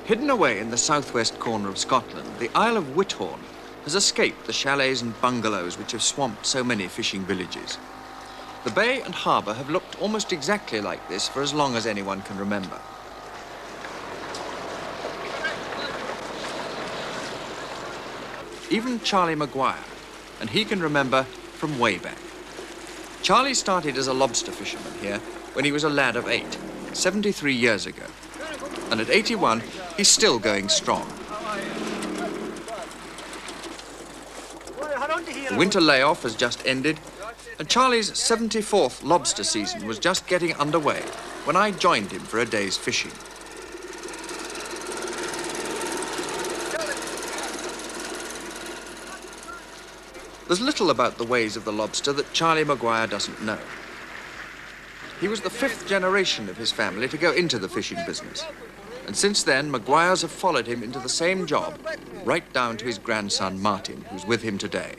Hidden away in the southwest corner of Scotland, the Isle of Whithorn has escaped the chalets and bungalows which have swamped so many fishing villages. The bay and harbour have looked almost exactly like this for as long as anyone can remember. Even Charlie Maguire, and he can remember from way back. Charlie started as a lobster fisherman here when he was a lad of 8, 73 years ago. And at 81, he's still going strong. The winter layoff has just ended, and Charlie's 74th lobster season was just getting underway when I joined him for a day's fishing. There's little about the ways of the lobster that Charlie Maguire doesn't know. He was the 5th generation of his family to go into the fishing business. And since then, Maguires have followed him into the same job, right down to his grandson, Martin, who's with him today.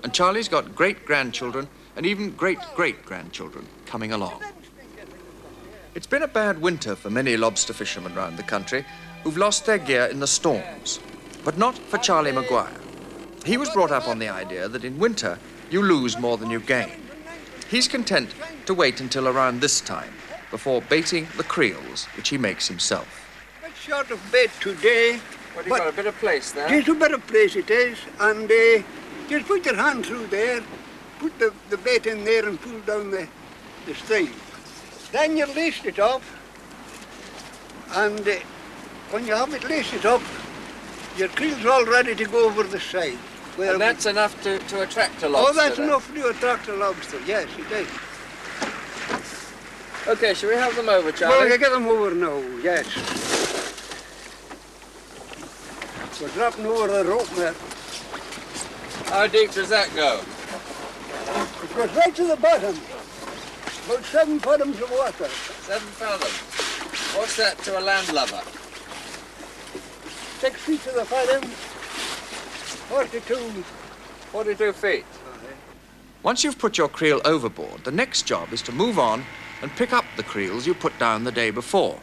And Charlie's got great-grandchildren and even great-great-grandchildren coming along. It's been a bad winter for many lobster fishermen around the country who've lost their gear in the storms, but not for Charlie Maguire. He was brought up on the idea that in winter, you lose more than you gain. He's content to wait until around this time before baiting the creels, which he makes himself. That sort of bait today. Well, you've got a bit of place there. There's a bit of place it is, and just put your hand through there, put the bait in there and pull down the string. Then you lace it up, and when you have it laced up, your creel's all ready to go over the side. And that's enough to attract a lobster? Oh, that's enough to attract a lobster, yes, it is. OK, shall we have them over, Charlie? Well, you get them over now, yes. We're dropping over the rope there. How deep does that go? It goes right to the bottom. About 7 fathoms of water. 7 fathoms? What's that to a landlubber? 6 feet to the fathom. 42 feet. Once you've put your creel overboard, the next job is to move on and pick up the creels you put down the day before,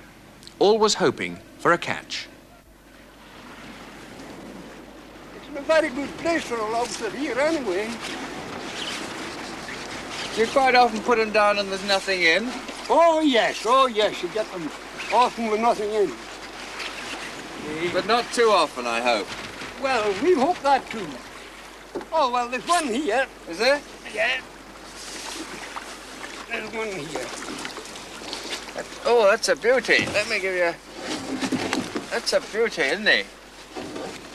always hoping for a catch. It's a very good place for a lobster here anyway. You quite often put them down and there's nothing in? Oh yes, you get them often with nothing in. But not too often, I hope. Well, we hope that too. Oh, well, there's one here. Is there? Yeah. There's one here. Oh, that's a beauty. Let me give you... That's a beauty, isn't he?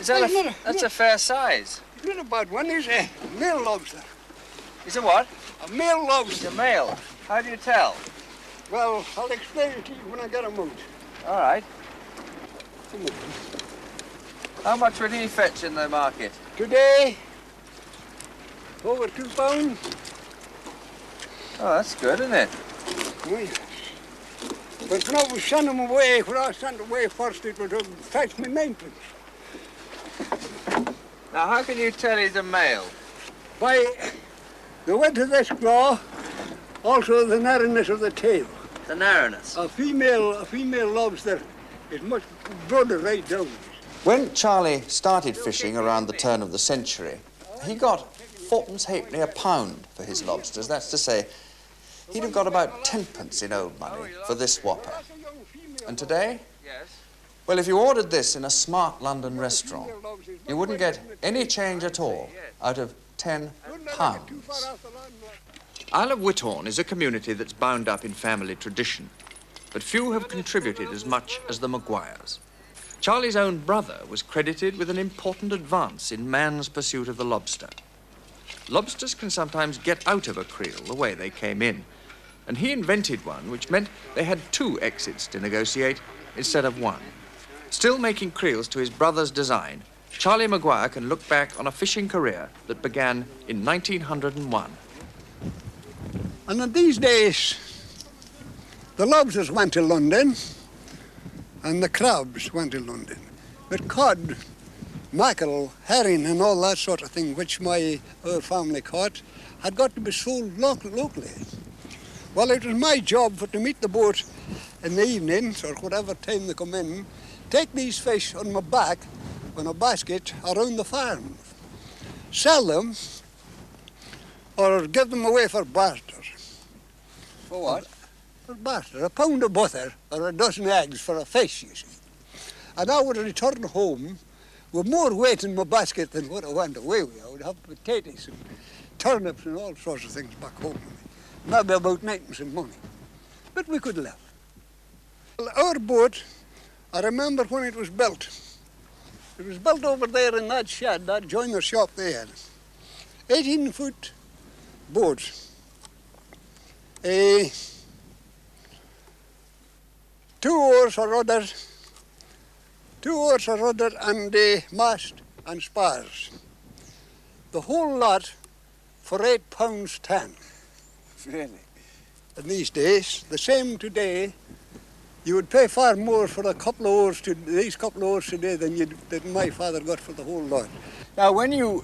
Is that that's a fair size. It's not a bad one. It's a male lobster. Is it what? A male lobster. It's a male. How do you tell? Well, I'll explain it to you when I get him out. All right. How much would he fetch in the market? Today, over £2. Oh, that's good, isn't it? Oh, yes. But when I was sending him away, when I sent away first, it would fetch me 9p. Now, how can you tell he's a male? By the width of this claw, also the narrowness of the tail. The narrowness? A female lobster is much broader right down. When Charlie started fishing around the turn of the century, he got 4pence halfpenny a pound for his lobsters. That's to say, he'd have got about 10p in old money for this whopper. And today? Well, if you ordered this in a smart London restaurant, you wouldn't get any change at all out of £10. Isle of Whithorn is a community that's bound up in family tradition, but few have contributed as much as the Maguires. Charlie's own brother was credited with an important advance in man's pursuit of the lobster. Lobsters can sometimes get out of a creel the way they came in, and he invented one which meant they had 2 exits to negotiate instead of 1. Still making creels to his brother's design, Charlie Maguire can look back on a fishing career that began in 1901. And in these days, the lobsters went to London, and the crabs went to London. But cod, mackerel, herring and all that sort of thing, which my family caught, had got to be sold locally. Well, it was my job to meet the boat in the evenings or whatever time they come in, take these fish on my back in a basket around the farm, sell them or give them away for barter. For what? For barter, a pound of butter or a dozen eggs for a fish, you see. And I would return home with more weight in my basket than what I went away with. I would have potatoes and turnips and all sorts of things back home with me. Maybe about ninepence in money. But we could live. Well, our boat, I remember when it was built. It was built over there in that shed, that joiner's shop there. 18-foot boat. 2 oars or rudder, 2 oars or rudder and a mast and spars. The whole lot for £8.10. Really? In these days, the same today, you would pay far more for a couple of oars these couple of oars today than my father got for the whole lot. Now, when you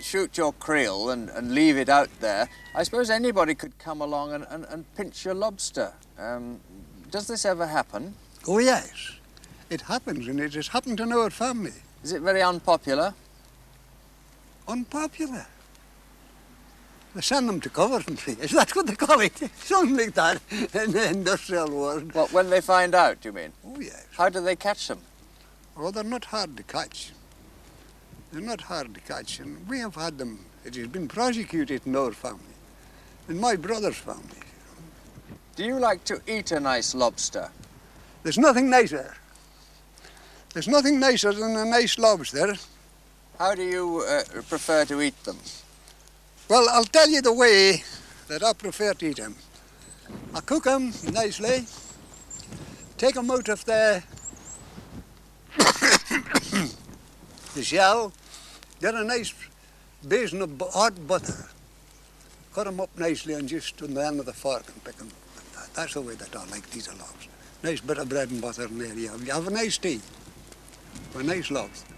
shoot your creel and leave it out there, I suppose anybody could come along and pinch your lobster. Does this ever happen? Oh yes, it happens, and it has happened in our family. Is it very unpopular? Unpopular. They send them to Coventry. Is that what they call it? Something like that in the industrial world. Well, when they find out, you mean? Oh yes. How do they catch them? Oh, they're not hard to catch. They're not hard to catch, and we have had them. It has been prosecuted in our family, in my brother's family. Do you like to eat a nice lobster? There's nothing nicer. There's nothing nicer than a nice lobster. How do you prefer to eat them? Well, I'll tell you the way that I prefer to eat them. I cook them nicely, take them out of the shell, get a nice basin of hot butter, cut them up nicely and just on the end of the fork and pick them up like that. That's the way that I like these lobsters. Nice bit of bread and butter in there. You have a nice tea, a nice lobster.